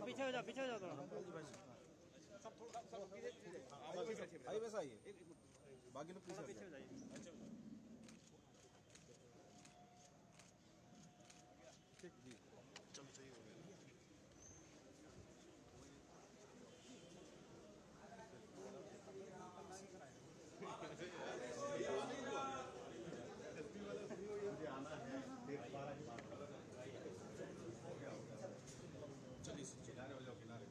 पीछे हो जाओ थोड़ा। आइए वैसा आइए, बाकी लोग पीछे हो जाइए। ठीक जी, चलो सही हो गया। मुझे आना है, चलिए किनारे हो जाओ, किनारे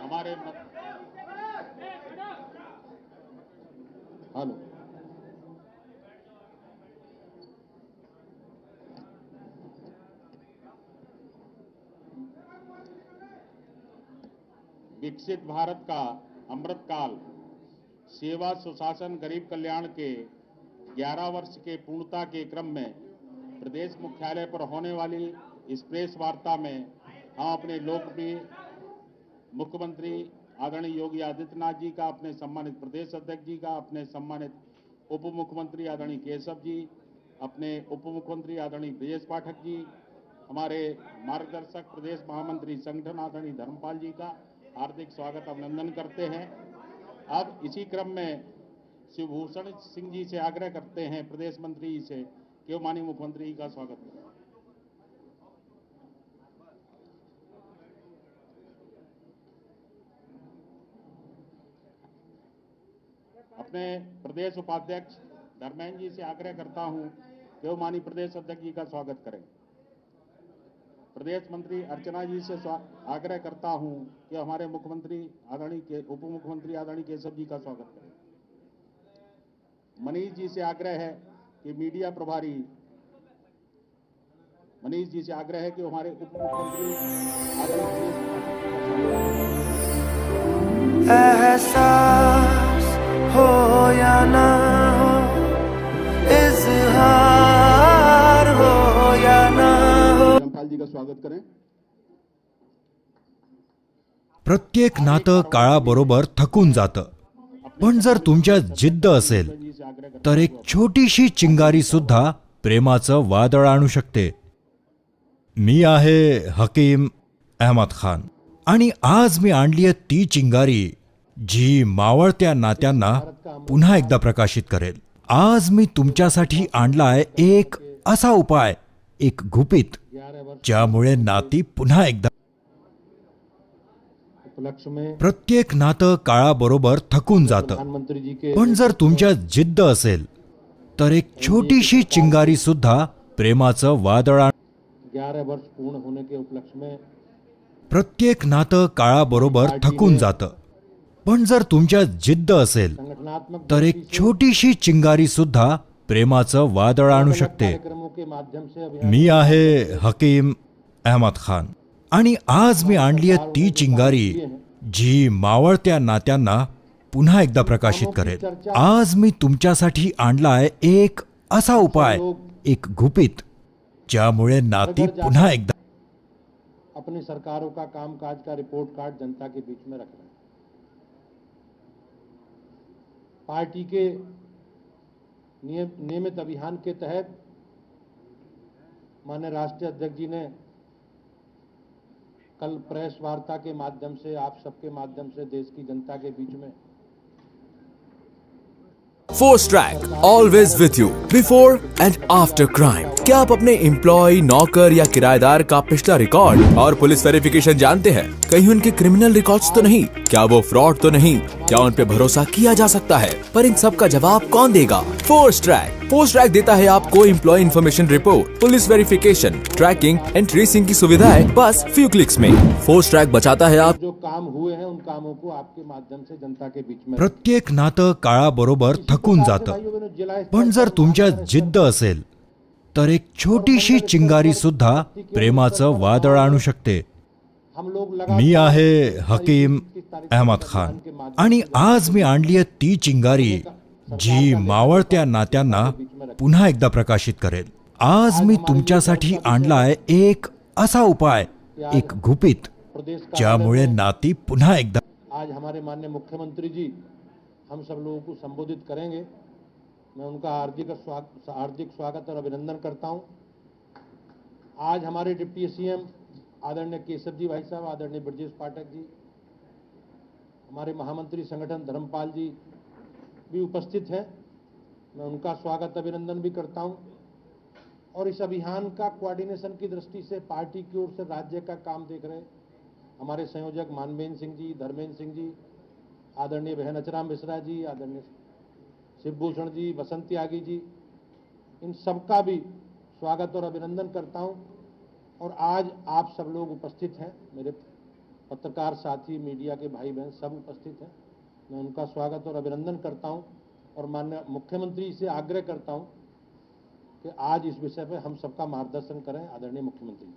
हमारे हेलो विकसित भारत का अमृतकाल सेवा सुशासन गरीब कल्याण के 11 वर्ष के पूर्णता के क्रम में प्रदेश मुख्यालय पर होने वाली इस प्रेस वार्ता में हम अपने लोकप्रिय मुख्यमंत्री आदरणीय योगी आदित्यनाथ जी का, अपने सम्मानित प्रदेश अध्यक्ष जी का, अपने सम्मानित उप मुख्यमंत्री आदरणीय केशव जी, अपने उप मुख्यमंत्री आदरणीय ब्रजेश पाठक जी, हमारे मार्गदर्शक प्रदेश महामंत्री संगठन आदरणीय धर्मपाल जी का हार्दिक स्वागत अभिनंदन करते हैं। अब इसी क्रम में शिवभूषण सिंह जी से आग्रह करते हैं, प्रदेश मंत्री जी से, कि वो माननीय मुख्यमंत्री जी का स्वागत करें। अपने प्रदेश उपाध्यक्ष धर्मेंद्र जी से आग्रह करता हूं कि वो माननीय प्रदेश अध्यक्ष जी का स्वागत करें। प्रदेश मंत्री अर्चना जी से आग्रह करता हूं कि हमारे मुख्यमंत्री आदरणीय उप मुख्यमंत्री आदरणीय केशव जी का स्वागत करें। मनीष जी से आग्रह है कि मीडिया प्रभारी मनीष जी से आग्रह है कि हमारे उप मुख्यमंत्री आदरणीय एहसास हो या ना हो, इज़हार हो या ना हो। धर्मपाल जी का स्वागत करें। प्रत्येक नातं काळाबरोबर थकून जातं, पण जर तुमच्यात जिद्द असेल तर एक छोटीशी चिंगारी सुद्धा प्रेमाचं वादळ आणू शकते। मी आहे हकीम अहमद खान आणि आज मी आणलीय ती चिंगारी जी मावळत्या नात्यांना पुन्हा एकदा प्रकाशित करेल। आज मी तुमच्यासाठी आणलाय एक असा उपाय, एक गुपित, ज्यामुळे नाती पुन्हा एकदा। प्रत्येक नातं काळाबरोबर थकून जातं, पण जर तुमच्यात जिद्द असेल तर एक छोटीशी चिंगारी सुद्धा प्रेमाचं वादळ 11 वर्ष पूर्ण होने के उपलक्ष्य में प्रत्येक नातं काळाबरोबर थकून जातं, पण जर तुमच्यात जिद्द असेल तर एक छोटीशी चिंगारी सुद्धा प्रेमाचं वादळ आणू शकते। कार्यक्रमों के माध्यम से मी आहे हकीम अहमद खान आणि आज मी आणलीय ती चिंगारी जी मावळत्या नात्यांना पुन्हा एकदा प्रकाशित करेल। आज मी तुमच्यासाठी आणलाय एक असा उपाय, एक गुपित, ज्यामुळे नाती पुन्हा एकदा। अपनी सरकारों का कामकाज का रिपोर्ट कार्ड जनता के बीच में रख रहे हैं। पार्टी के नियमित अभियान के तहत माननीय राष्ट्रीय अध्यक्ष जी ने कल प्रेस वार्ता के माध्यम से, आप सबके माध्यम से देश की जनता के बीच में Force track, always with you before and after crime. क्या आप अपने एम्प्लॉय, नौकर या किराएदार का पिछला रिकॉर्ड और पुलिस वेरिफिकेशन जानते हैं? कहीं उनके क्रिमिनल रिकॉर्ड्स तो नहीं? क्या वो फ्रॉड तो नहीं? क्या उन पे भरोसा किया जा सकता है? पर इन सब का जवाब कौन देगा? फोर्स ट्रैक देता है आपको employ information report, police verification, tracking and tracing की सुविधाएं बस फ्यू क्लिक्स में। फोर्स ट्रैक बचाता है आप जो काम हुए हैं उन कामों को आपके माध्यम से जनता के बीच में। प्रत्येक नातं काळाबरोबर थकून जातं, पण जर तुमच्यात जिद्द असेल तर एक छोटीशी चिंगारी सुद्धा प्रेमाचं वादळ आणू शकते। हम लोग मी आहे हकीम अहमद खान आणि आज मी आणलीय ती चिंगारी जी मावळत्या नात्यांना पुन्हा एकदा प्रकाशित करेल। आज मी तुमच्यासाठी आणलाय एक असा उपाय, एक गुपित, ज्यामुळे नाती पुन्हा एकदा। आज हमारे माननीय मुख्यमंत्री जी हम सब लोगों को संबोधित करेंगे। मैं उनका हार्दिक स्वागत और अभिनंदन करता हूं। आज हमारे डिप्टी सीएम आदरणीय केशव जी भाई साहब, आदरणीय ब्रजेश पाठक जी, हमारे महामंत्री संगठन धर्मपाल जी भी उपस्थित हैं। मैं उनका स्वागत अभिनंदन भी करता हूं। और इस अभियान का कोऑर्डिनेशन की दृष्टि से पार्टी की ओर से राज्य का काम देख रहे हमारे संयोजक मानवेंद्र सिंह जी, धर्मेंद्र सिंह जी, आदरणीय बहन अचराम मिश्रा जी, आदरणीय शिवभूषण जी, बसंत त्यागी जी, इन सबका भी स्वागत और अभिनंदन करता हूं। और आज आप सब लोग उपस्थित हैं, मेरे पत्रकार साथी, मीडिया के भाई बहन सब उपस्थित हैं। मैं उनका स्वागत और अभिनंदन करता हूं और माननीय मुख्यमंत्री से आग्रह करता हूं कि आज इस विषय पर हम सबका मार्गदर्शन करें। आदरणीय मुख्यमंत्री,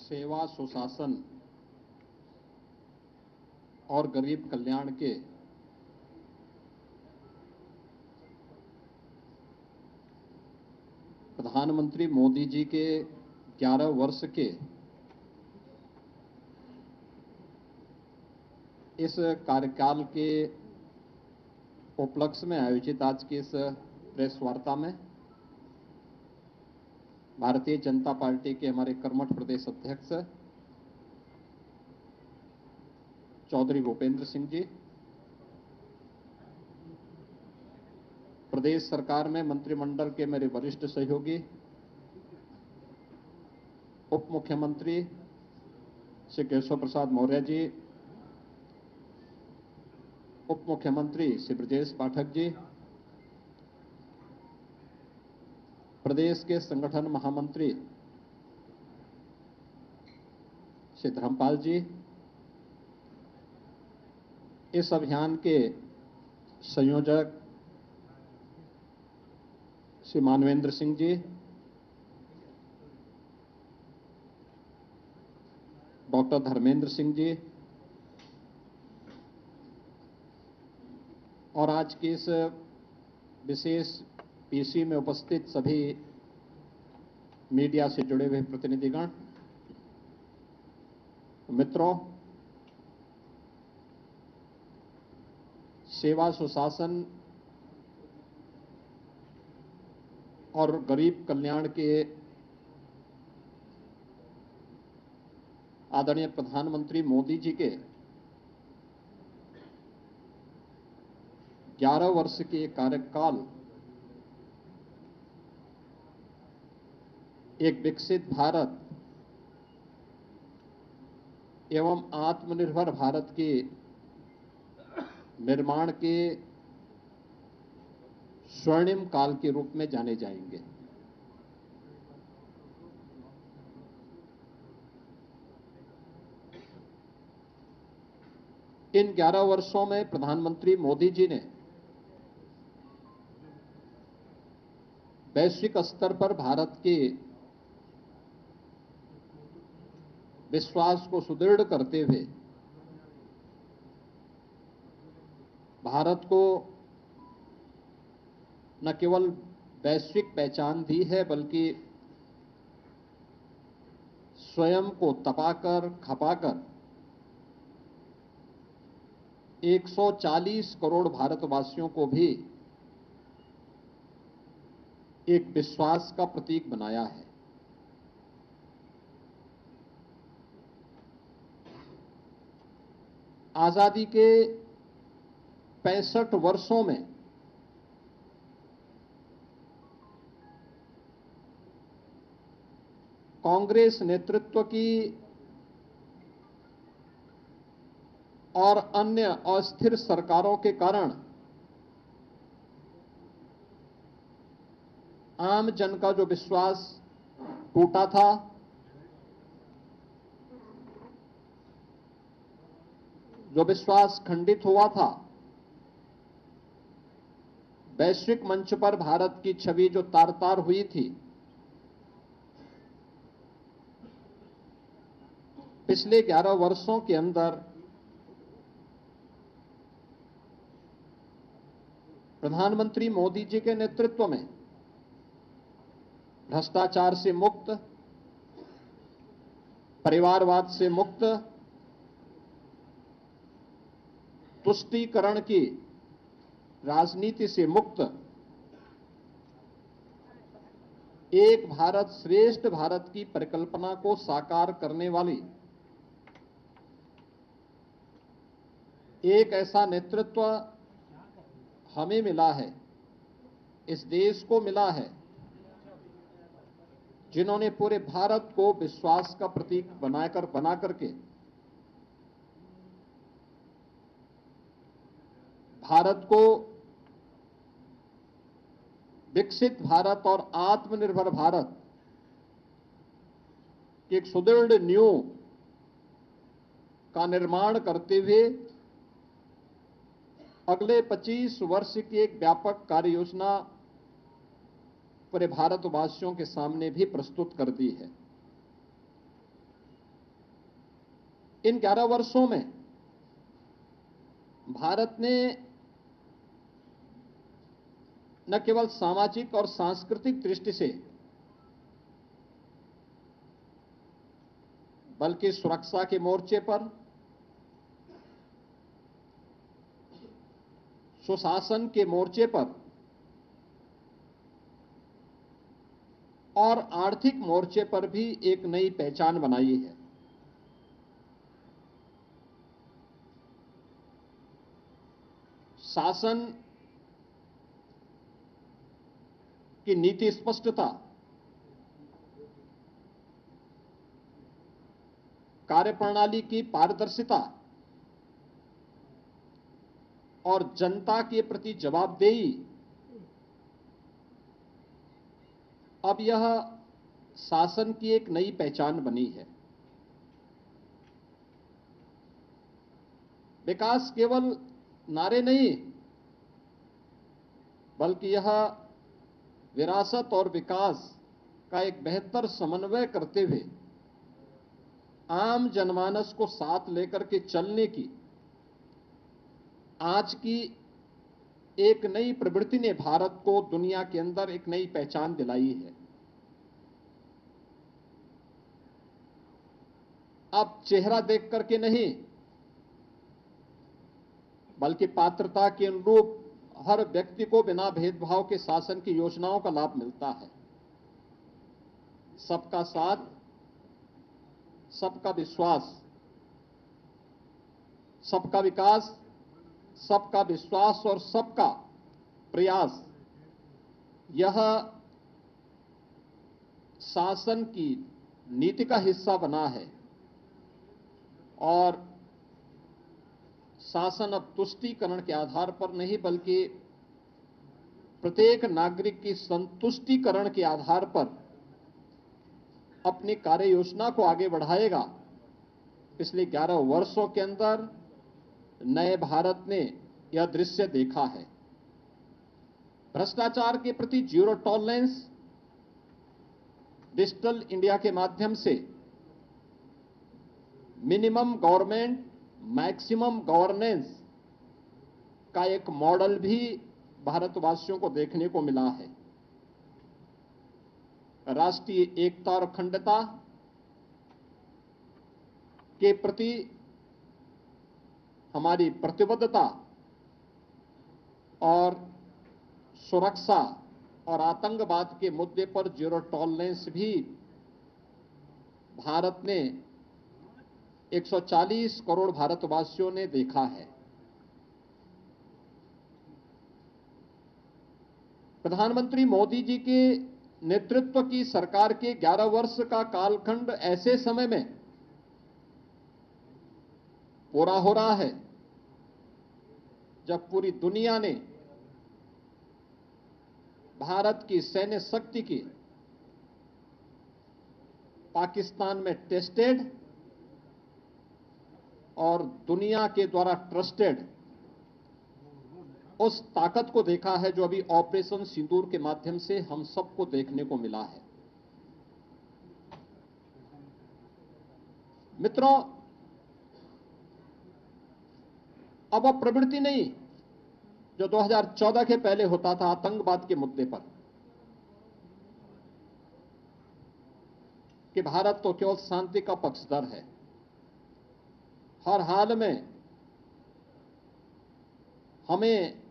सेवा, सुशासन और गरीब कल्याण के प्रधानमंत्री मोदी जी के 11 वर्ष के इस कार्यकाल के उपलक्ष्य में आयोजित आज की इस प्रेस वार्ता में भारतीय जनता पार्टी के हमारे कर्मठ प्रदेश अध्यक्ष चौधरी भूपेंद्र सिंह जी, प्रदेश सरकार में मंत्रिमंडल के मेरे वरिष्ठ सहयोगी, उप मुख्यमंत्री श्री केशव प्रसाद मौर्य जी, उप मुख्यमंत्री श्री ब्रजेश पाठक जी, प्रदेश के संगठन महामंत्री श्री धर्मपाल जी, इस अभियान के संयोजक श्री मानवेंद्र सिंह जी, डॉक्टर धर्मेंद्र सिंह जी और आज की इस विशेष पीसी में उपस्थित सभी मीडिया से जुड़े हुए प्रतिनिधिगण, मित्रों, सेवा सुशासन और गरीब कल्याण के आदरणीय प्रधानमंत्री मोदी जी के 11 वर्ष के कार्यकाल एक विकसित भारत एवं आत्मनिर्भर भारत के निर्माण के स्वर्णिम काल के रूप में जाने जाएंगे। इन 11 वर्षों में प्रधानमंत्री मोदी जी ने वैश्विक स्तर पर भारत के विश्वास को सुदृढ़ करते हुए भारत को न केवल वैश्विक पहचान दी है, बल्कि स्वयं को तपाकर खपाकर 140 करोड़ भारतवासियों को भी एक विश्वास का प्रतीक बनाया है। आजादी के 65 वर्षों में कांग्रेस नेतृत्व की और अन्य अस्थिर सरकारों के कारण आम जन का जो विश्वास टूटा था, जो विश्वास खंडित हुआ था, वैश्विक मंच पर भारत की छवि जो तार-तार हुई थी, पिछले 11 वर्षों के अंदर प्रधानमंत्री मोदी जी के नेतृत्व में भ्रष्टाचार से मुक्त, परिवारवाद से मुक्त, तुष्टीकरण की राजनीति से मुक्त एक भारत श्रेष्ठ भारत की परिकल्पना को साकार करने वाली एक ऐसा नेतृत्व हमें मिला है, इस देश को मिला है, जिन्होंने पूरे भारत को विश्वास का प्रतीक बना करके भारत को विकसित भारत और आत्मनिर्भर भारत की एक सुदृढ़ नींव का निर्माण करते हुए अगले 25 वर्ष की एक व्यापक कार्य योजना पूरे भारतवासियों के सामने भी प्रस्तुत कर दी है। इन 11 वर्षों में भारत ने न केवल सामाजिक और सांस्कृतिक दृष्टि से, बल्कि सुरक्षा के मोर्चे पर, सुशासन के मोर्चे पर और आर्थिक मोर्चे पर भी एक नई पहचान बनाई है। शासन की नीति स्पष्टता, कार्यप्रणाली की पारदर्शिता और जनता के प्रति जवाबदेही अब यह शासन की एक नई पहचान बनी है। विकास केवल नारे नहीं, बल्कि यह विरासत और विकास का एक बेहतर समन्वय करते हुए आम जनमानस को साथ लेकर के चलने की आज की एक नई प्रवृत्ति ने भारत को दुनिया के अंदर एक नई पहचान दिलाई है। अब चेहरा देख करके नहीं, बल्कि पात्रता के अनुरूप हर व्यक्ति को बिना भेदभाव के शासन की योजनाओं का लाभ मिलता है। सबका साथ, सबका विश्वास, सबका विकास, सबका विश्वास और सबका प्रयास, यह शासन की नीति का हिस्सा बना है। और शासन अब तुष्टीकरण के आधार पर नहीं, बल्कि प्रत्येक नागरिक की संतुष्टीकरण के आधार पर अपनी कार्य योजना को आगे बढ़ाएगा। पिछले 11 वर्षों के अंदर नए भारत ने यह दृश्य देखा है। भ्रष्टाचार के प्रति जीरो टॉलरेंस, डिजिटल इंडिया के माध्यम से मिनिमम गवर्नमेंट मैक्सिमम गवर्नेंस का एक मॉडल भी भारतवासियों को देखने को मिला है। राष्ट्रीय एकता और अखंडता के प्रति हमारी प्रतिबद्धता और सुरक्षा और आतंकवाद के मुद्दे पर जीरो टॉलरेंस भी भारत ने 140 करोड़ भारतवासियों ने देखा है। प्रधानमंत्री मोदी जी के नेतृत्व की सरकार के 11 वर्ष का कालखंड ऐसे समय में पूरा हो रहा है जब पूरी दुनिया ने भारत की सैन्य शक्ति की पाकिस्तान में टेस्टेड और दुनिया के द्वारा ट्रस्टेड उस ताकत को देखा है जो अभी ऑपरेशन सिंदूर के माध्यम से हम सबको देखने को मिला है। मित्रों, अब वह प्रवृत्ति नहीं जो 2014 के पहले होता था आतंकवाद के मुद्दे पर, कि भारत तो केवल शांति का पक्षधर है, हर हाल में हमें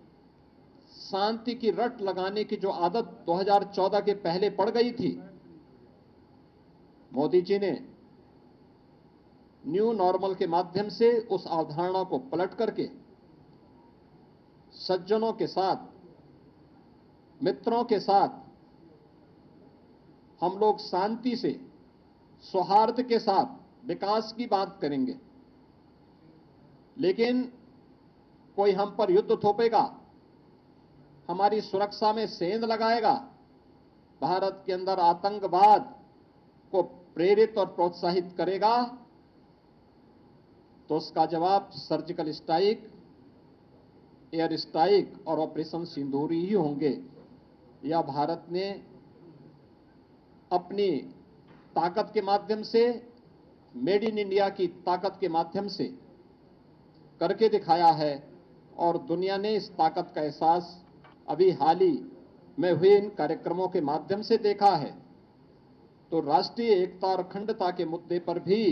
शांति की रट लगाने की जो आदत 2014 के पहले पड़ गई थी, मोदी जी ने न्यू नॉर्मल के माध्यम से उस अवधारणा को पलट करके सज्जनों के साथ, मित्रों के साथ हम लोग शांति से, सौहार्द के साथ विकास की बात करेंगे। लेकिन कोई हम पर युद्ध थोपेगा, हमारी सुरक्षा में सेंध लगाएगा, भारत के अंदर आतंकवाद को प्रेरित और प्रोत्साहित करेगा, तो उसका जवाब सर्जिकल स्ट्राइक, एयर स्ट्राइक और ऑपरेशन सिंदूर ही होंगे। यह भारत ने अपनी ताकत के माध्यम से, मेड इन इंडिया की ताकत के माध्यम से करके दिखाया है और दुनिया ने इस ताकत का एहसास अभी हाल ही में हुए इन कार्यक्रमों के माध्यम से देखा है। तो राष्ट्रीय एकता और अखंडता के मुद्दे पर भी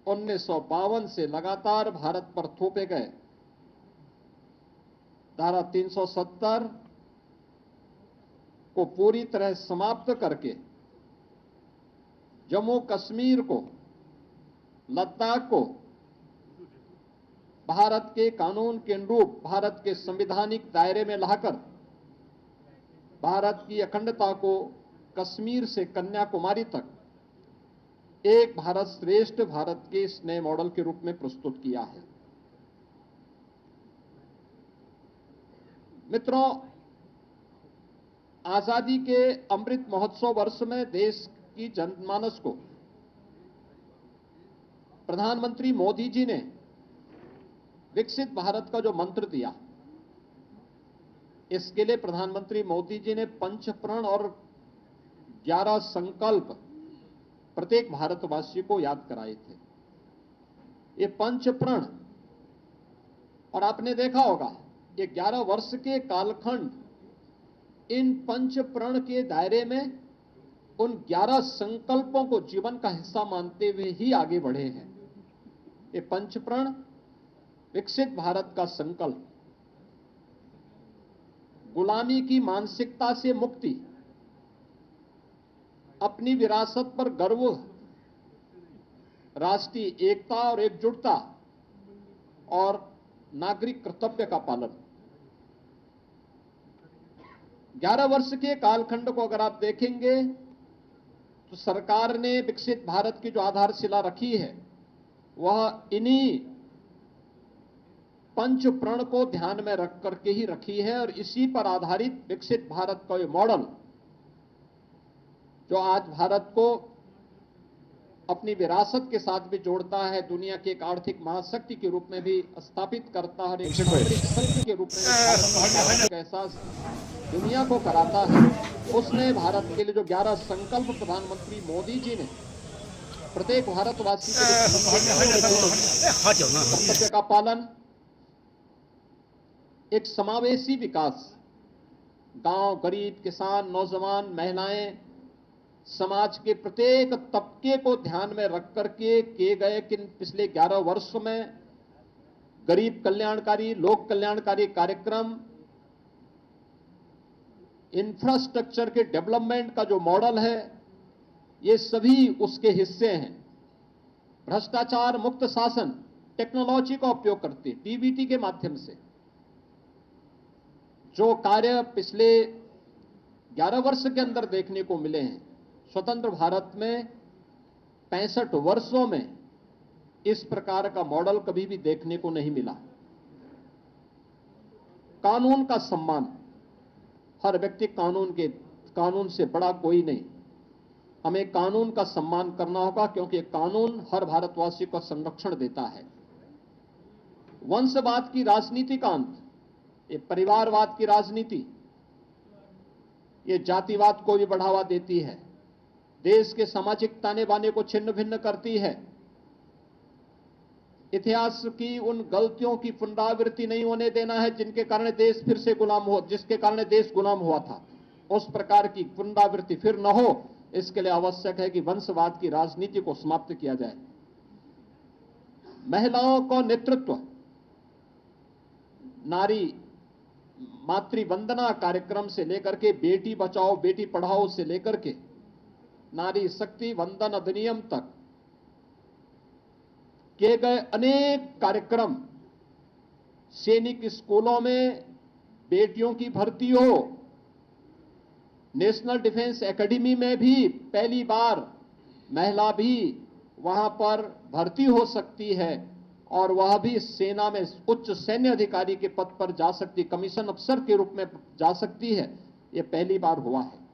उन्नीस सौ 52 से लगातार भारत पर थोपे गए धारा 370 को पूरी तरह समाप्त करके जम्मू कश्मीर को, लद्दाख को भारत के कानून के अनुरूप भारत के संवैधानिक दायरे में लाकर भारत की अखंडता को कश्मीर से कन्याकुमारी तक एक भारत श्रेष्ठ भारत के इस नए मॉडल के रूप में प्रस्तुत किया है। मित्रों, आजादी के अमृत महोत्सव वर्ष में देश की जनमानस को प्रधानमंत्री मोदी जी ने विकसित भारत का जो मंत्र दिया, इसके लिए प्रधानमंत्री मोदी जी ने 5 प्रण और 11 संकल्प प्रत्येक भारतवासी को याद कराए थे। ये 5 प्रण, और आपने देखा होगा ये 11 वर्ष के कालखंड इन 5 प्रण के दायरे में उन 11 संकल्पों को जीवन का हिस्सा मानते हुए ही आगे बढ़े हैं। ये 5 प्रण, विकसित भारत का संकल्प, गुलामी की मानसिकता से मुक्ति, अपनी विरासत पर गर्व, राष्ट्रीय एकता और एकजुटता और नागरिक कर्तव्य का पालन। 11 वर्ष के कालखंड को अगर आप देखेंगे तो सरकार ने विकसित भारत की जो आधारशिला रखी है वह इन्हीं 5 प्रण को ध्यान में रख करके ही रखी है, और इसी पर आधारित विकसित भारत का ये मॉडल जो आज भारत को अपनी विरासत के साथ भी जोड़ता है, दुनिया की एक आर्थिक महाशक्ति के रूप में भी स्थापित करता है, एक सामरिक शक्ति के रूप में भारत का एहसास दुनिया को कराता है। उसने भारत के लिए जो 11 संकल्प प्रधानमंत्री मोदी जी ने प्रत्येक भारतवासी के कर्तव्य का पालन, एक समावेशी विकास, गांव, गरीब, किसान, नौजवान, महिलाएं, समाज के प्रत्येक तबके को ध्यान में रख करके किए गए कि पिछले 11 वर्षों में गरीब कल्याणकारी, लोक कल्याणकारी कार्यक्रम, इंफ्रास्ट्रक्चर के डेवलपमेंट का जो मॉडल है, ये सभी उसके हिस्से हैं। भ्रष्टाचार मुक्त शासन, टेक्नोलॉजी का उपयोग करते डीबीटी के माध्यम से जो कार्य पिछले 11 वर्ष के अंदर देखने को मिले हैं, स्वतंत्र भारत में 65 वर्षों में इस प्रकार का मॉडल कभी भी देखने को नहीं मिला। कानून का सम्मान, हर व्यक्ति कानून से बड़ा कोई नहीं। हमें कानून का सम्मान करना होगा क्योंकि कानून हर भारतवासी को संरक्षण देता है। वंशवाद की राजनीति का अंत, ये परिवारवाद की राजनीति, ये जातिवाद को भी बढ़ावा देती है, देश के सामाजिक ताने बाने को छिन्न भिन्न करती है। इतिहास की उन गलतियों की पुनरावृत्ति नहीं होने देना है जिनके कारण देश फिर से जिसके कारण देश गुलाम हुआ था। उस प्रकार की पुनरावृत्ति फिर न हो, इसके लिए आवश्यक है कि वंशवाद की राजनीति को समाप्त किया जाए। महिलाओं को नेतृत्व, नारी मातृवंदना कार्यक्रम से लेकर के बेटी बचाओ बेटी पढ़ाओ से लेकर के नारी शक्ति वंदन अधिनियम तक किए गए अनेक कार्यक्रम, सैनिक स्कूलों में बेटियों की भर्ती हो, नेशनल डिफेंस एकेडमी में भी पहली बार महिला भी वहां पर भर्ती हो सकती है और वह भी सेना में उच्च सैन्य अधिकारी के पद पर जा सकती, कमीशन अफसर के रूप में जा सकती है। यह पहली बार हुआ है।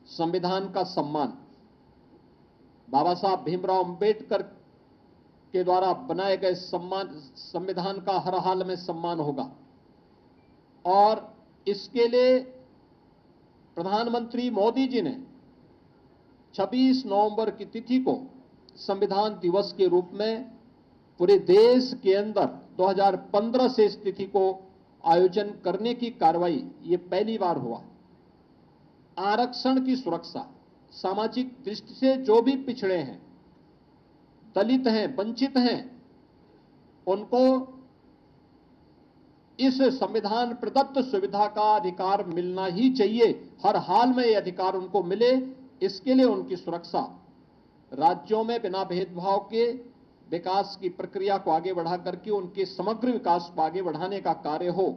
संविधान का सम्मान, बाबा साहब भीमराव अंबेडकर के द्वारा बनाए गए संविधान का हर हाल में सम्मान होगा, और इसके लिए प्रधानमंत्री मोदी जी ने 26 नवंबर की तिथि को संविधान दिवस के रूप में पूरे देश के अंदर 2015 से इस तिथि को आयोजन करने की कार्रवाई ये पहली बार हुआ। आरक्षण की सुरक्षा, सामाजिक दृष्टि से जो भी पिछड़े हैं, दलित हैं, वंचित हैं, उनको इस संविधान प्रदत्त सुविधा का अधिकार मिलना ही चाहिए। हर हाल में यह अधिकार उनको मिले, इसके लिए उनकी सुरक्षा राज्यों में बिना भेदभाव के विकास की प्रक्रिया को आगे बढ़ा करके उनके समग्र विकास को आगे बढ़ाने का कार्य हो,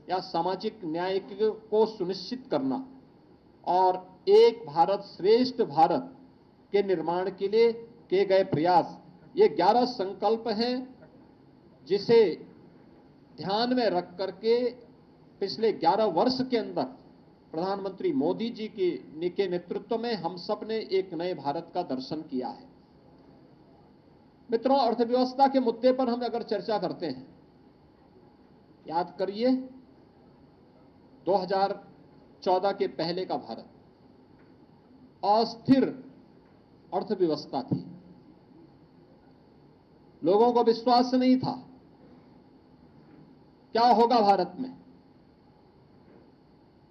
या सामाजिक न्याय को सुनिश्चित करना और एक भारत श्रेष्ठ भारत के निर्माण के लिए किए गए प्रयास, ये 11 संकल्प हैं जिसे ध्यान में रख करके पिछले 11 वर्ष के अंदर प्रधानमंत्री मोदी जी के नेतृत्व में हम सब ने एक नए भारत का दर्शन किया है। मित्रों, अर्थव्यवस्था के मुद्दे पर हम अगर चर्चा करते हैं, याद करिए 2014 के पहले का भारत अस्थिर अर्थव्यवस्था थी, लोगों को विश्वास नहीं था क्या होगा भारत में।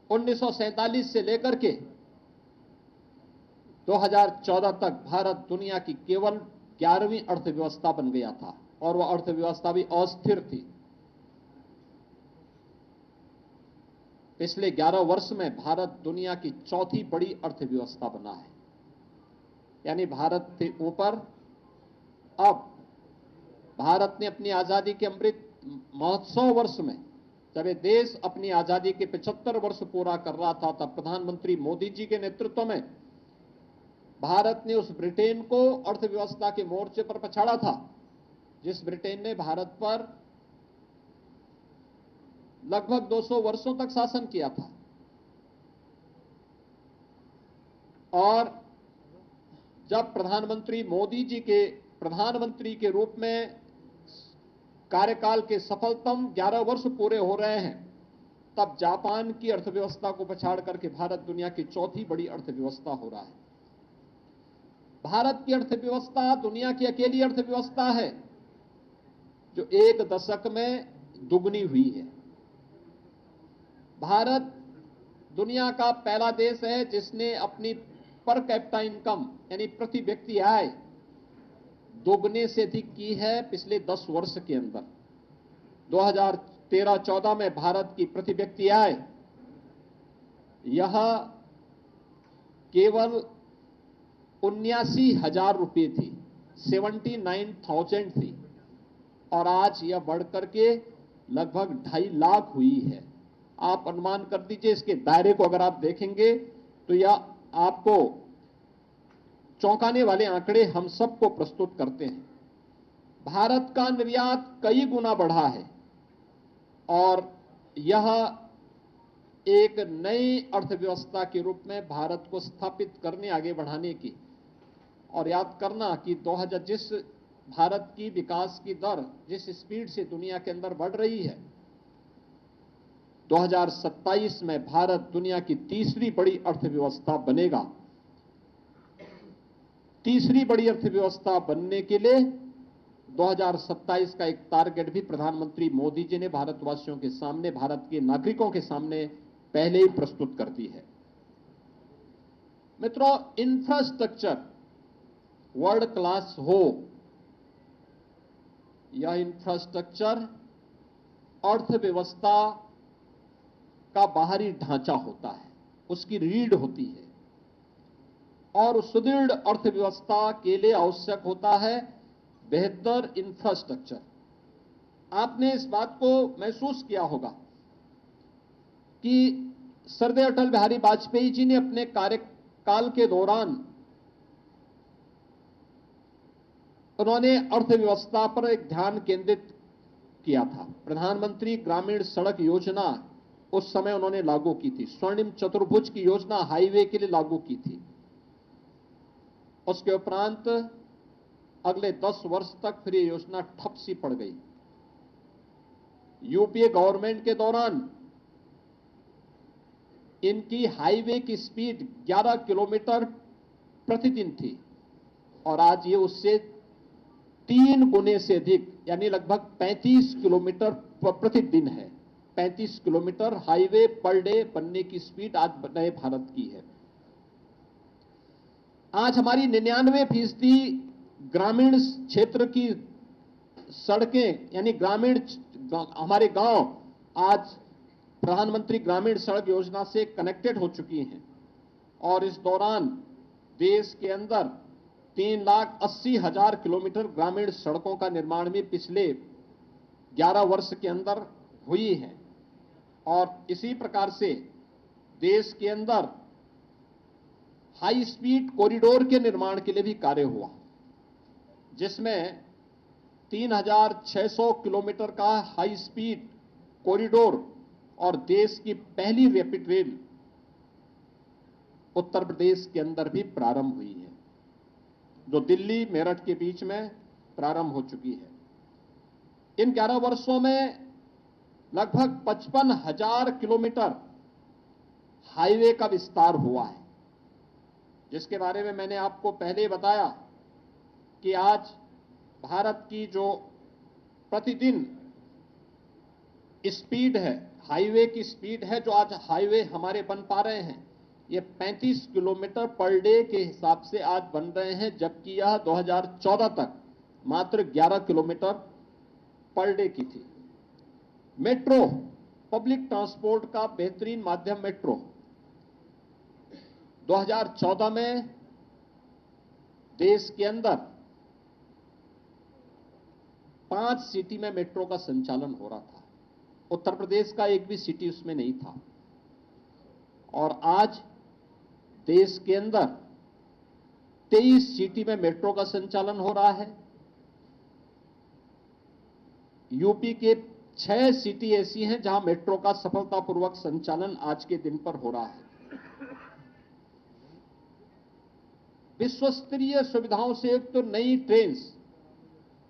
1947 से लेकर के 2014 तक भारत दुनिया की केवल 11वीं अर्थव्यवस्था बन गया था, और वह अर्थव्यवस्था भी अस्थिर थी। पिछले 11 वर्ष में भारत दुनिया की चौथी बड़ी अर्थव्यवस्था बना है, यानी भारत से ऊपर। अब भारत ने अपनी आजादी के अमृत महोत्सव वर्ष में, जब ये देश अपनी आजादी के 75 वर्ष पूरा कर रहा था, तब प्रधानमंत्री मोदी जी के नेतृत्व में भारत ने उस ब्रिटेन को अर्थव्यवस्था के मोर्चे पर पछाड़ा था, जिस ब्रिटेन ने भारत पर लगभग 200 वर्षों तक शासन किया था। और जब प्रधानमंत्री मोदी जी के प्रधानमंत्री के रूप में कार्यकाल के सफलतम 11 वर्ष पूरे हो रहे हैं, तब जापान की अर्थव्यवस्था को पछाड़ करके भारत दुनिया की चौथी बड़ी अर्थव्यवस्था हो रहा है। भारत की अर्थव्यवस्था दुनिया की अकेली अर्थव्यवस्था है जो एक दशक में दुगनी हुई है। भारत दुनिया का पहला देश है जिसने अपनी पर कैपिटा इनकम यानी प्रति व्यक्ति आय दोगुने से अधिक की है पिछले 10 वर्ष के अंदर। 2013-14 में भारत की प्रति व्यक्ति आय यह केवल 79,000 रुपये थी, 79,000 थी, और आज यह बढ़कर के लगभग 2.5 लाख हुई है। आप अनुमान कर दीजिए, इसके दायरे को अगर आप देखेंगे तो यह आपको चौंकाने वाले आंकड़े हम सबको प्रस्तुत करते हैं। भारत का निर्यात कई गुना बढ़ा है और यह एक नई अर्थव्यवस्था के रूप में भारत को स्थापित करने, आगे बढ़ाने की। और याद करना कि 2000 जिस भारत की विकास की दर जिस स्पीड से दुनिया के अंदर बढ़ रही है, 2027 में भारत दुनिया की तीसरी बड़ी अर्थव्यवस्था बनेगा। तीसरी बड़ी अर्थव्यवस्था बनने के लिए 2027 का एक टारगेट भी प्रधानमंत्री मोदी जी ने भारतवासियों के सामने, भारत के नागरिकों के सामने पहले ही प्रस्तुत कर दी है। मित्रों, इंफ्रास्ट्रक्चर वर्ल्ड क्लास हो, यह इंफ्रास्ट्रक्चर अर्थव्यवस्था का बाहरी ढांचा होता है, उसकी रीढ़ होती है, और उस सुदृढ़ अर्थव्यवस्था के लिए आवश्यक होता है बेहतर इंफ्रास्ट्रक्चर। आपने इस बात को महसूस किया होगा कि सरदार अटल बिहारी वाजपेयी जी ने अपने कार्यकाल के दौरान उन्होंने अर्थव्यवस्था पर एक ध्यान केंद्रित किया था। प्रधानमंत्री ग्रामीण सड़क योजना उस समय उन्होंने लागू की थी। स्वर्णिम चतुर्भुज की योजना हाईवे के लिए लागू की थी। उसके उपरांत अगले 10 वर्ष तक फिर ये योजना ठप सी पड़ गई। यूपीए गवर्नमेंट के दौरान इनकी हाईवे की स्पीड 11 किलोमीटर प्रतिदिन थी, और आज ये उससे 3 गुने से अधिक यानी लगभग 35 किलोमीटर प्रतिदिन है। 35 किलोमीटर हाईवे पर डे बनने की स्पीड आज नए भारत की है। आज हमारी 99% ग्रामीण क्षेत्र की सड़कें यानी ग्रामीण हमारे गांव आज प्रधानमंत्री ग्रामीण सड़क योजना से कनेक्टेड हो चुकी हैं। और इस दौरान देश के अंदर 3,80,000 किलोमीटर ग्रामीण सड़कों का निर्माण भी पिछले 11 वर्ष के अंदर हुई है। और इसी प्रकार से देश के अंदर हाई स्पीड कॉरिडोर के निर्माण के लिए भी कार्य हुआ, जिसमें 3,600 किलोमीटर का हाई स्पीड कॉरिडोर और देश की पहली रैपिड रेल उत्तर प्रदेश के अंदर भी प्रारंभ हुई है, जो दिल्ली मेरठ के बीच में प्रारंभ हो चुकी है। इन 11 वर्षों में लगभग 55,000 किलोमीटर हाईवे का विस्तार हुआ है, जिसके बारे में मैंने आपको पहले बताया कि आज भारत की जो प्रतिदिन स्पीड है, हाईवे की स्पीड है, जो आज हाईवे हमारे बन पा रहे हैं, ये 35 किलोमीटर पर डे के हिसाब से आज बन रहे हैं, जबकि यह 2014 तक मात्र 11 किलोमीटर पर डे की थी। मेट्रो, पब्लिक ट्रांसपोर्ट का बेहतरीन माध्यम मेट्रो, 2014 में देश के अंदर 5 सिटी में मेट्रो का संचालन हो रहा था। उत्तर प्रदेश का एक भी सिटी उसमें नहीं था। और आज देश के अंदर 23 सिटी में मेट्रो का संचालन हो रहा है। यूपी के 6 सिटी ऐसी हैं जहां मेट्रो का सफलतापूर्वक संचालन आज के दिन पर हो रहा है। विश्व स्तरीय सुविधाओं से युक्त तो नई ट्रेन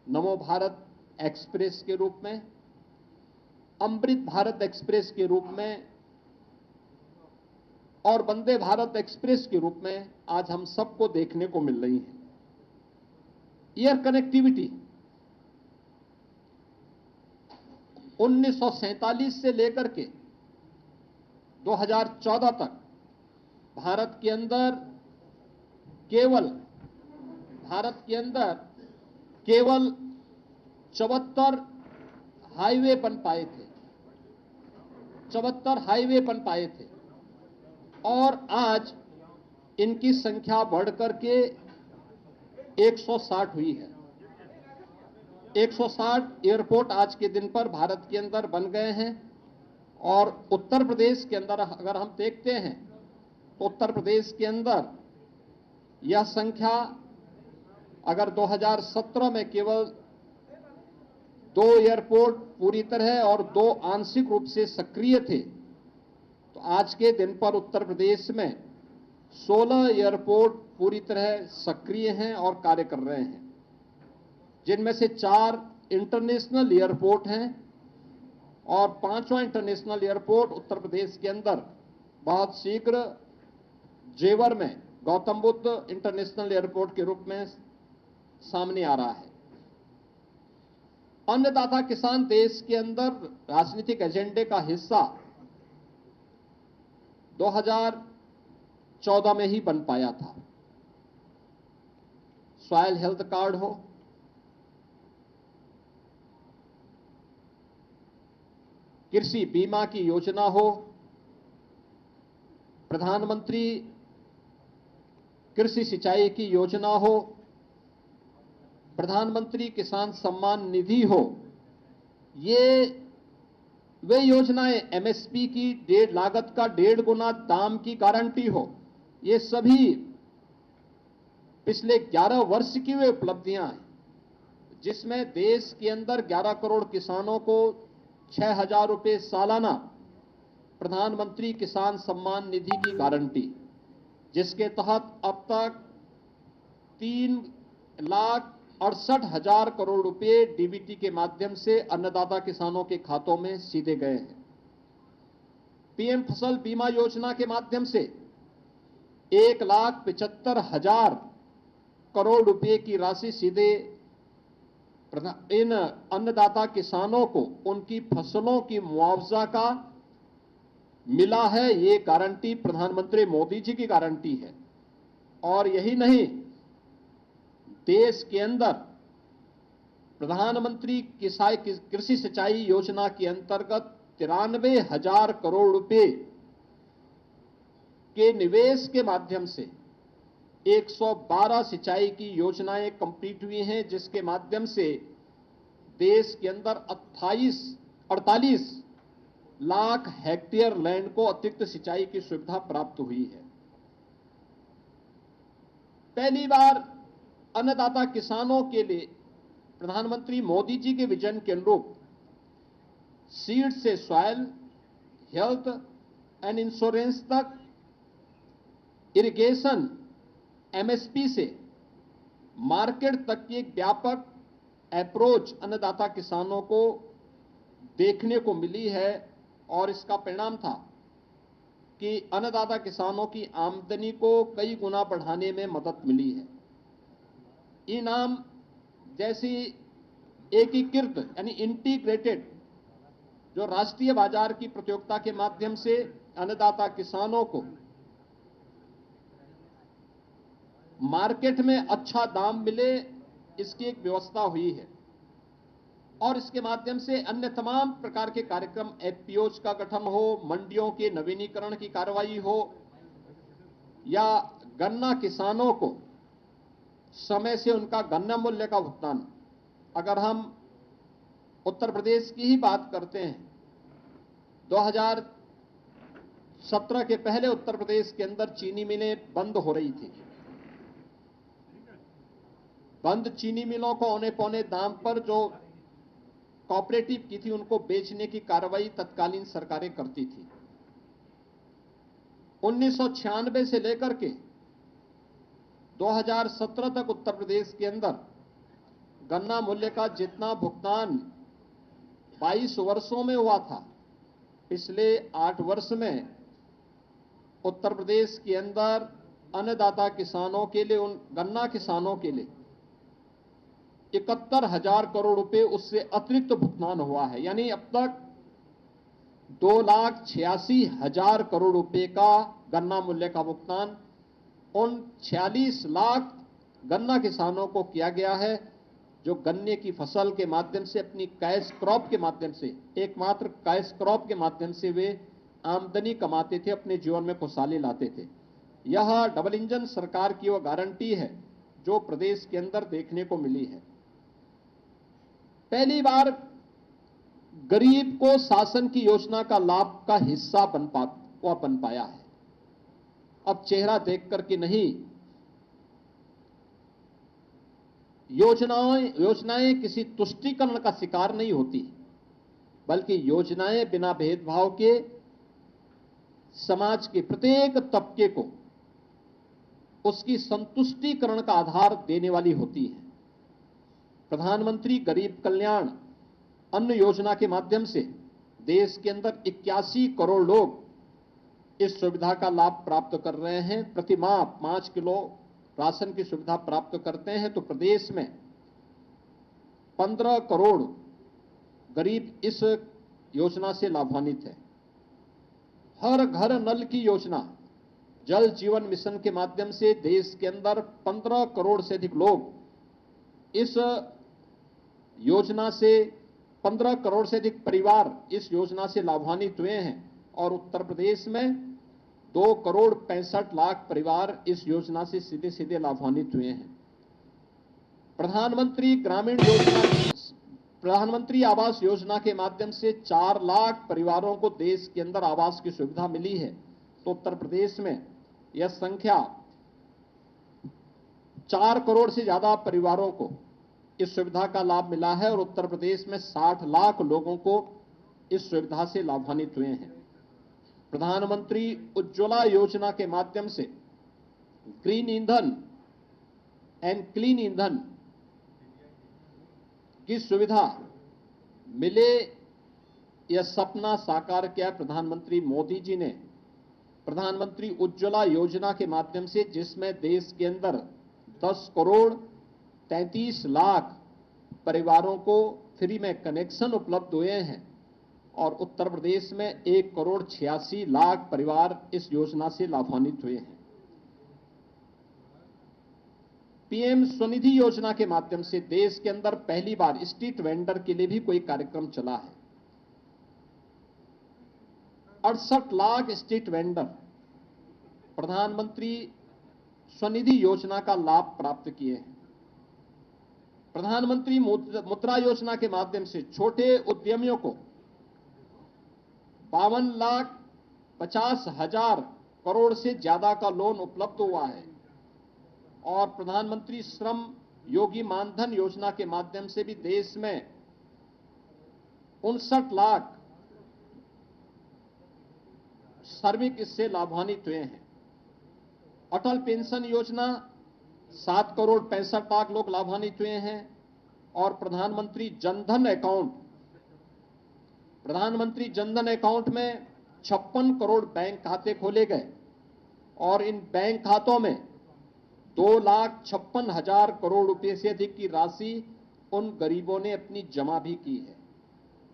नमो भारत एक्सप्रेस के रूप में, अमृत भारत एक्सप्रेस के रूप में और वंदे भारत एक्सप्रेस के रूप में आज हम सबको देखने को मिल रही है। एयर कनेक्टिविटी 1947 से लेकर के 2014 तक भारत के अंदर केवल 74 हाईवे बन पाए थे, 74 हाईवे बन पाए थे, और आज इनकी संख्या बढ़कर के 160 हुई है। 160 एयरपोर्ट आज के दिन पर भारत के अंदर बन गए हैं। और उत्तर प्रदेश के अंदर अगर हम देखते हैं तो उत्तर प्रदेश के अंदर यह संख्या अगर 2017 में केवल 2 एयरपोर्ट पूरी तरह और 2 आंशिक रूप से सक्रिय थे, तो आज के दिन पर उत्तर प्रदेश में 16 एयरपोर्ट पूरी तरह सक्रिय हैं और कार्य कर रहे हैं, जिनमें से 4 इंटरनेशनल एयरपोर्ट हैं और 5वां इंटरनेशनल एयरपोर्ट उत्तर प्रदेश के अंदर बहुत शीघ्र जेवर में गौतम बुद्ध इंटरनेशनल एयरपोर्ट के रूप में सामने आ रहा है। अन्नदाता किसान देश के अंदर राजनीतिक एजेंडे का हिस्सा 2014 में ही बन पाया था। सॉइल हेल्थ कार्ड हो, कृषि बीमा की योजना हो, प्रधानमंत्री कृषि सिंचाई की योजना हो, प्रधानमंत्री किसान सम्मान निधि हो, ये वे योजनाएं, एमएसपी की लागत का 1.5 गुना दाम की गारंटी हो, ये सभी पिछले 11 वर्ष की वे उपलब्धियां हैं, जिसमें देश के अंदर 11 करोड़ किसानों को 6,000 रुपए सालाना प्रधानमंत्री किसान सम्मान निधि की गारंटी, जिसके तहत अब तक 3,68,000 करोड़ रुपए डीबीटी के माध्यम से अन्नदाता किसानों के खातों में सीधे गए हैं। पीएम फसल बीमा योजना के माध्यम से 1,75,000 करोड़ रुपए की राशि सीधे इन अन्नदाता किसानों को उनकी फसलों की मुआवजा का मिला है। ये गारंटी प्रधानमंत्री मोदी जी की गारंटी है। और यही नहीं, देश के अंदर प्रधानमंत्री कृषि सिंचाई योजना के अंतर्गत 93,000 करोड़ रुपए के निवेश के माध्यम से 112 सिंचाई की योजनाएं कंप्लीट हुई हैं, जिसके माध्यम से देश के अंदर 48 लाख हेक्टेयर लैंड को अतिरिक्त सिंचाई की सुविधा प्राप्त हुई है। पहली बार अन्नदाता किसानों के लिए प्रधानमंत्री मोदी जी के विजन के अनुरूप सीड से सॉइल, हेल्थ एंड इंश्योरेंस तक, इरिगेशन, एमएसपी से मार्केट तक की एक व्यापक अप्रोच अन्नदाता किसानों को देखने को मिली है और इसका परिणाम था कि अन्नदाता किसानों की आमदनी को कई गुना बढ़ाने में मदद मिली है। इनाम जैसी एकीकृत यानी इंटीग्रेटेड जो राष्ट्रीय बाजार की प्रतियोगिता के माध्यम से अन्नदाता किसानों को मार्केट में अच्छा दाम मिले, इसकी एक व्यवस्था हुई है और इसके माध्यम से अन्य तमाम प्रकार के कार्यक्रम, एफपीओज का गठन हो, मंडियों के नवीनीकरण की कार्रवाई हो या गन्ना किसानों को समय से उनका गन्ना मूल्य का भुगतान। अगर हम उत्तर प्रदेश की ही बात करते हैं, 2017 के पहले उत्तर प्रदेश के अंदर चीनी मिलें बंद हो रही थी। बंद चीनी मिलों को औने पौने दाम पर जो कोऑपरेटिव की थी उनको बेचने की कार्रवाई तत्कालीन सरकारें करती थी। 1996 से लेकर के 2017 तक उत्तर प्रदेश के अंदर गन्ना मूल्य का जितना भुगतान 22 वर्षों में हुआ था, पिछले 8 वर्ष में उत्तर प्रदेश के अंदर अन्नदाता किसानों के लिए, उन गन्ना किसानों के लिए 71,000 करोड़ रुपए उससे अतिरिक्त भुगतान हुआ है। यानी अब तक 2,86,000 करोड़ रुपए का गन्ना मूल्य का भुगतान उन 46 लाख गन्ना किसानों को किया गया है जो गन्ने की फसल के माध्यम से, अपनी कैश क्रॉप के माध्यम से, एकमात्र कैश क्रॉप के माध्यम से वे आमदनी कमाते थे, अपने जीवन में खुशहाली लाते थे। यह डबल इंजन सरकार की वह गारंटी है जो प्रदेश के अंदर देखने को मिली है। पहली बार गरीब को शासन की योजना का लाभ का हिस्सा बन पाया है। अब चेहरा देख करके नहीं, योजनाएं किसी तुष्टीकरण का शिकार नहीं होती, बल्कि योजनाएं बिना भेदभाव के समाज के प्रत्येक तबके को उसकी संतुष्टीकरण का आधार देने वाली होती है। प्रधानमंत्री गरीब कल्याण अन्न योजना के माध्यम से देश के अंदर 81 करोड़ लोग इस सुविधा का लाभ प्राप्त कर रहे हैं। प्रति माह 5 किलो राशन की सुविधा प्राप्त करते हैं, तो प्रदेश में 15 करोड़ गरीब इस योजना से लाभान्वित है। हर घर नल की योजना, जल जीवन मिशन के माध्यम से देश के अंदर 15 करोड़ से अधिक लोग इस योजना से, 15 करोड़ से अधिक परिवार इस योजना से लाभान्वित हुए हैं और उत्तर प्रदेश में 2 करोड़ 65 लाख परिवार इस योजना से सीधे सीधे लाभान्वित हुए हैं। प्रधानमंत्री आवास योजना के माध्यम से 4 लाख परिवारों को देश के अंदर आवास की सुविधा मिली है, तो उत्तर प्रदेश में यह संख्या 4 करोड़ से ज्यादा परिवारों को इस सुविधा का लाभ मिला है और उत्तर प्रदेश में 60 लाख लोगों को इस सुविधा से लाभान्वित हुए हैं। प्रधानमंत्री उज्ज्वला योजना के माध्यम से ग्रीन ईंधन एंड क्लीन ईंधन की सुविधा मिले, यह सपना साकार किया प्रधानमंत्री मोदी जी ने। प्रधानमंत्री उज्ज्वला योजना के माध्यम से, जिसमें देश के अंदर 10 करोड़ 33 लाख परिवारों को फ्री में कनेक्शन उपलब्ध हुए हैं और उत्तर प्रदेश में 1 करोड़ 86 लाख परिवार इस योजना से लाभान्वित हुए हैं। पीएम स्वनिधि योजना के माध्यम से देश के अंदर पहली बार स्ट्रीट वेंडर के लिए भी कोई कार्यक्रम चला है। 68 लाख स्ट्रीट वेंडर प्रधानमंत्री स्वनिधि योजना का लाभ प्राप्त किए हैं। प्रधानमंत्री मुद्रा योजना के माध्यम से छोटे उद्यमियों को 52,50,000 करोड़ से ज्यादा का लोन उपलब्ध हुआ है और प्रधानमंत्री श्रम योगी मानधन योजना के माध्यम से भी देश में 59 लाख श्रमिक इससे लाभान्वित हुए हैं। अटल पेंशन योजना 7 करोड़ 65 लाख लोग लाभान्वित हुए हैं और प्रधानमंत्री जनधन अकाउंट में 56 करोड़ बैंक खाते खोले गए और इन बैंक खातों में 2,56,000 करोड़ रुपए से अधिक की राशि उन गरीबों ने अपनी जमा भी की है।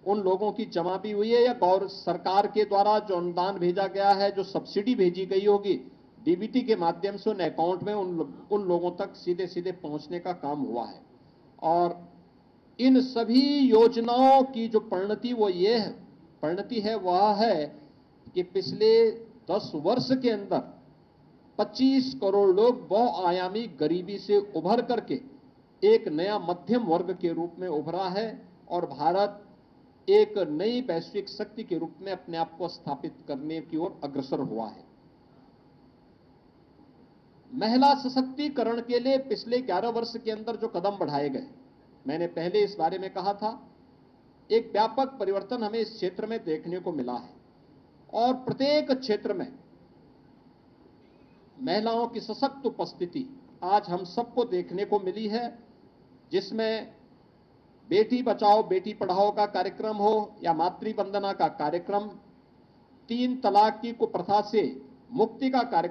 उन लोगों की जमा भी हुई है या गौर सरकार के द्वारा जो अनुदान भेजा गया है, जो सब्सिडी भेजी गई होगी डीबीटी के माध्यम से उन अकाउंट में उन लोगों तक सीधे सीधे पहुंचने का काम हुआ है। और इन सभी योजनाओं की जो परिणति है वह है कि पिछले 10 वर्ष के अंदर 25 करोड़ लोग बहुआयामी गरीबी से उभर करके एक नया मध्यम वर्ग के रूप में उभरा है और भारत एक नई वैश्विक शक्ति के रूप में अपने आप को स्थापित करने की ओर अग्रसर हुआ है। महिला सशक्तिकरण के लिए पिछले 11 वर्ष के अंदर जो कदम बढ़ाए गए, मैंने पहले इस बारे में कहा था, एक व्यापक परिवर्तन हमें इस क्षेत्र में देखने को मिला है और प्रत्येक क्षेत्र में महिलाओं की सशक्त उपस्थिति आज हम सबको देखने को मिली है, जिसमें बेटी बचाओ बेटी पढ़ाओ का कार्यक्रम हो या मातृ वंदना का कार्यक्रम, 3 तलाक की कुप्रथा से मुक्ति का कार्यक्रम